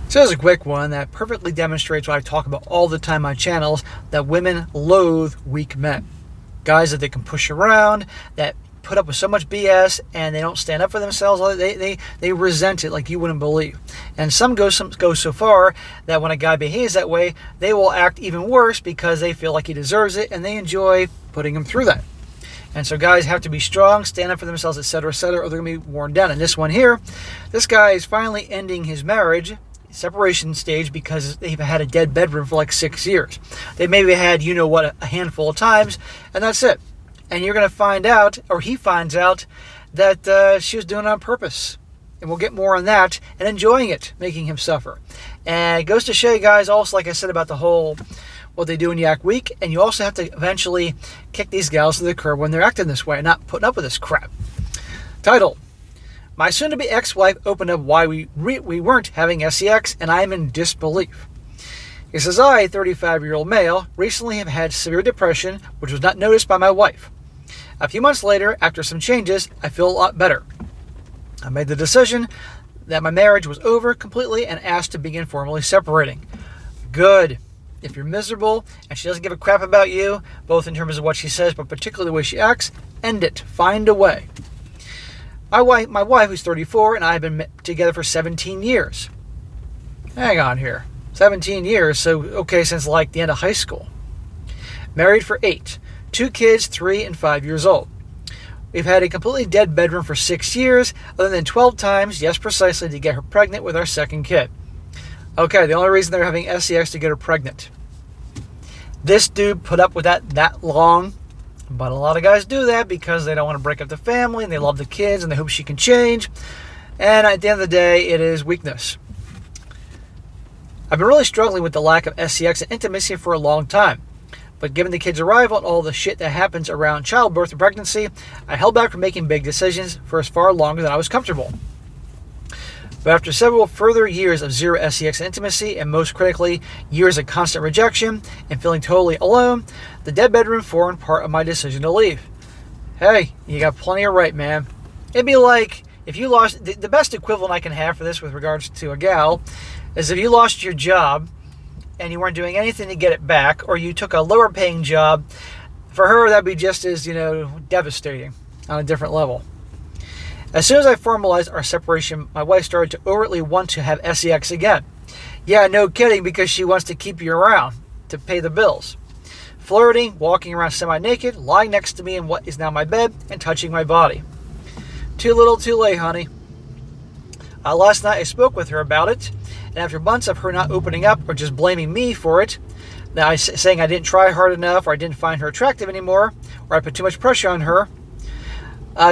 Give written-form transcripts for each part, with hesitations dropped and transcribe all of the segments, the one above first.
So here's a quick one that perfectly demonstrates what I talk about all the time on my channels, that women loathe weak men. Guys that they can push around, that put up with so much BS, and they don't stand up for themselves. They resent it like you wouldn't believe. And some go so far that when a guy behaves that way, they will act even worse because they feel like he deserves it, and they enjoy putting him through that. And so guys have to be strong, stand up for themselves, etc., etc., or they're going to be worn down. And this one here, this guy is finally ending his marriage, separation stage, because they've had a dead bedroom for like 6 years. They maybe had, you know what, a handful of times, and that's it. And you're going to find out, or he finds out, that she was doing it on purpose. And we'll get more on that, and enjoying it, making him suffer. And it goes to show you guys also, like I said, about the whole what they do when you act weak, and you also have to eventually kick these gals to the curb when they're acting this way and not putting up with this crap. Title: My soon-to-be ex-wife opened up why we weren't having sex, and I'm in disbelief. He says, I, a 35-year-old male, recently have had severe depression, which was not noticed by my wife. A few months later, after some changes, I feel a lot better. I made the decision that my marriage was over completely and asked to begin formally separating. Good. If you're miserable and she doesn't give a crap about you, both in terms of what she says, but particularly the way she acts, end it. Find a way. My wife, who's 34, and I have been together for 17 years. Hang on here. 17 years, so okay, since like the end of high school. Married for 8. 2 kids, 3 and 5 years old. We've had a completely dead bedroom for 6 years, other than 12 times, yes, precisely, to get her pregnant with our second kid. Okay, the only reason they're having sex to get her pregnant. This dude put up with that long, but a lot of guys do that because they don't want to break up the family, and they love the kids, and they hope she can change. And at the end of the day, it is weakness. I've been really struggling with the lack of sex and intimacy for a long time. But given the kid's arrival and all the shit that happens around childbirth and pregnancy, I held back from making big decisions for as far longer than I was comfortable. But after several further years of zero sex and intimacy, and most critically, years of constant rejection and feeling totally alone, the dead bedroom formed part of my decision to leave. Hey, you got plenty of right, man. It'd be like if you lost, the best equivalent I can have for this with regards to a gal is if you lost your job and you weren't doing anything to get it back, or you took a lower paying job. For her, that'd be just as, devastating on a different level. As soon as I formalized our separation, my wife started to overtly want to have sex again. Yeah, no kidding, because she wants to keep you around to pay the bills. Flirting, walking around semi-naked, lying next to me in what is now my bed, and touching my body. Too little, too late, honey. Last night I spoke with her about it, and after months of her not opening up or just blaming me for it, saying I didn't try hard enough, or I didn't find her attractive anymore, or I put too much pressure on her,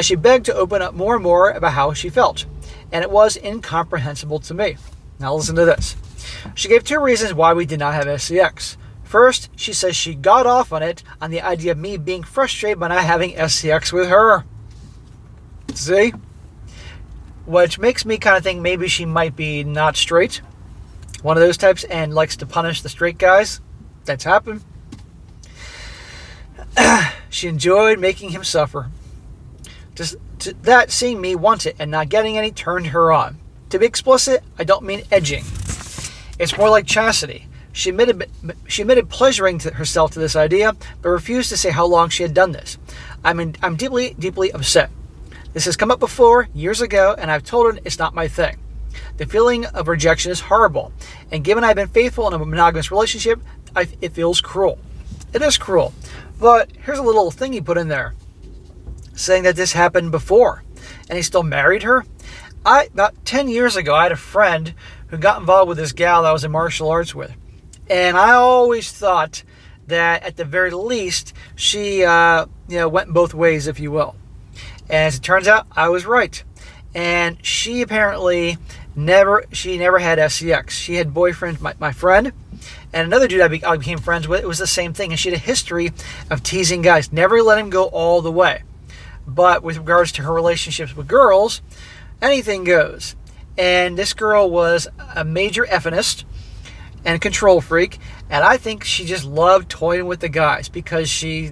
she begged to open up more and more about how she felt, and it was incomprehensible to me. Now listen to this. She gave 2 reasons why we did not have sex. First, she says she got off on it on the idea of me being frustrated by not having sex with her. See? Which makes me kind of think maybe she might be not straight. One of those types, and likes to punish the straight guys. That's happened. She enjoyed making him suffer. That seeing me want it and not getting any turned her on. To be explicit, I don't mean edging. It's more like chastity. She admitted pleasuring herself to this idea, but refused to say how long she had done this. I'm deeply, deeply upset. This has come up before, years ago, and I've told her it's not my thing. The feeling of rejection is horrible, and given I've been faithful in a monogamous relationship, it feels cruel. It is cruel. But here's a little thing he put in there, saying that this happened before, and he still married her. About 10 years ago, I had a friend who got involved with this gal that I was in martial arts with, and I always thought that at the very least, she went both ways, if you will. And as it turns out, I was right. And she apparently never had sex. She had boyfriend, my friend, and another dude I became friends with. It was the same thing. And she had a history of teasing guys. Never let him go all the way. But with regards to her relationships with girls, anything goes. And this girl was a major effeminist and control freak. And I think she just loved toying with the guys because she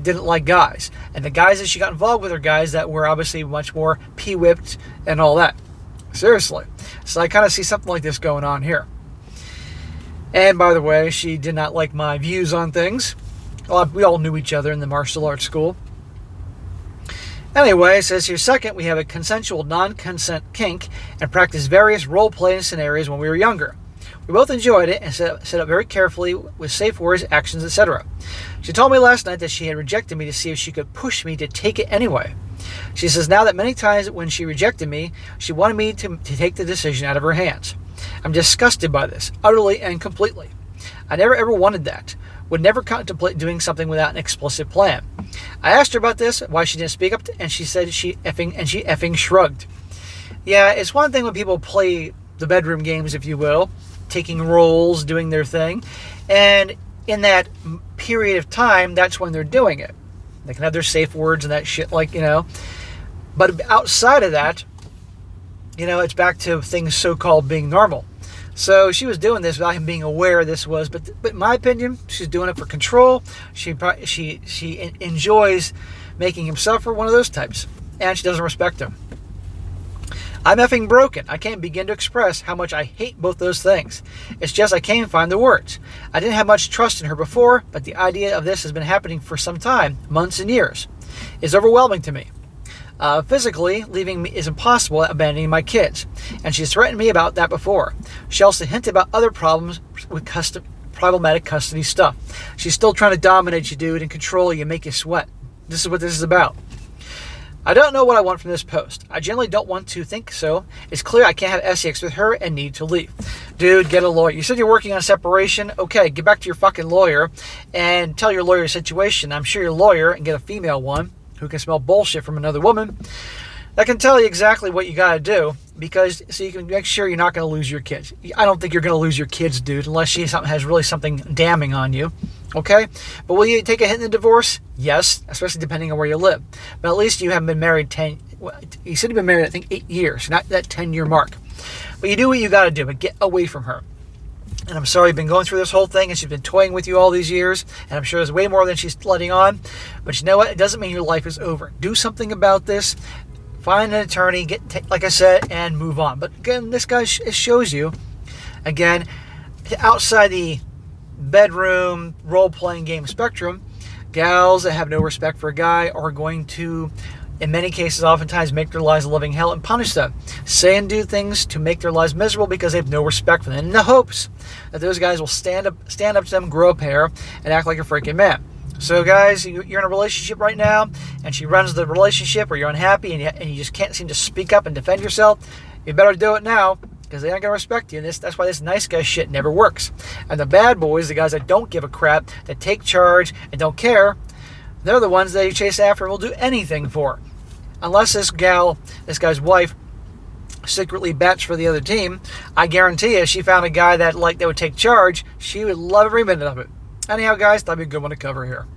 didn't like guys. And the guys that she got involved with are guys that were obviously much more pee-whipped and all that. Seriously. So I kind of see something like this going on here. And by the way, she did not like my views on things. Well, we all knew each other in the martial arts school. Anyway, it says here, second, we have a consensual non-consent kink and practice various role-playing scenarios when we were younger. We both enjoyed it and set up very carefully with safe words, actions, etc. She told me last night that she had rejected me to see if she could push me to take it anyway. She says now that many times when she rejected me, she wanted me to take the decision out of her hands. I'm disgusted by this, utterly and completely. I never ever wanted that. Would never contemplate doing something without an explicit plan. I asked her about this, why she didn't speak up, and she said she effing shrugged. Yeah, it's one thing when people play the bedroom games, if you will, taking roles, doing their thing, and in that period of time, that's when they're doing it. They can have their safe words and that shit, like, but outside of that, it's back to things so-called being normal. So she was doing this without him being aware this was, but in my opinion, she's doing it for control. She enjoys making him suffer, one of those types, and she doesn't respect him. I'm effing broken. I can't begin to express how much I hate both those things. It's just I can't find the words. I didn't have much trust in her before, but the idea of this has been happening for some time, months and years. It's overwhelming to me. Physically, leaving me is impossible, abandoning my kids. And she's threatened me about that before. She also hinted about other problems with problematic custody stuff. She's still trying to dominate you, dude, and control you, make you sweat. This is what this is about. I don't know what I want from this post. I generally don't want to think so. It's clear I can't have sex with her and need to leave. Dude, get a lawyer. You said you're working on separation. Okay, get back to your fucking lawyer and tell your lawyer your situation. I'm sure your lawyer, and get a female one, who can smell bullshit from another woman, that can tell you exactly what you got to do, because so you can make sure you're not going to lose your kids. I don't think you're going to lose your kids, dude, unless she has really something damning on you, okay? But will you take a hit in the divorce? Yes, especially depending on where you live. But at least you haven't been married you said you've been married, I think, 8 years, not that 10-year mark. But you do what you got to do, but get away from her. And I'm sorry you've been going through this whole thing, and she's been toying with you all these years, and I'm sure there's way more than she's letting on. But you know what? It doesn't mean your life is over. Do something about this. Find an attorney, like I said, and move on. But again, this guy shows you, again, outside the bedroom role-playing game spectrum, gals that have no respect for a guy are going to, in many cases, oftentimes make their lives a living hell and punish them. Say and do things to make their lives miserable because they have no respect for them, in the hopes that those guys will stand up to them, grow a pair, and act like a freaking man. So guys, you're in a relationship right now, and she runs the relationship, or you're unhappy, and you just can't seem to speak up and defend yourself, you better do it now, because they aren't going to respect you. And that's why this nice guy shit never works. And the bad boys, the guys that don't give a crap, that take charge and don't care, they're the ones that you chase after and will do anything for. Unless this guy's wife, secretly bets for the other team, I guarantee you, if she found a guy that would take charge, she would love every minute of it. Anyhow, guys, that'd be a good one to cover here.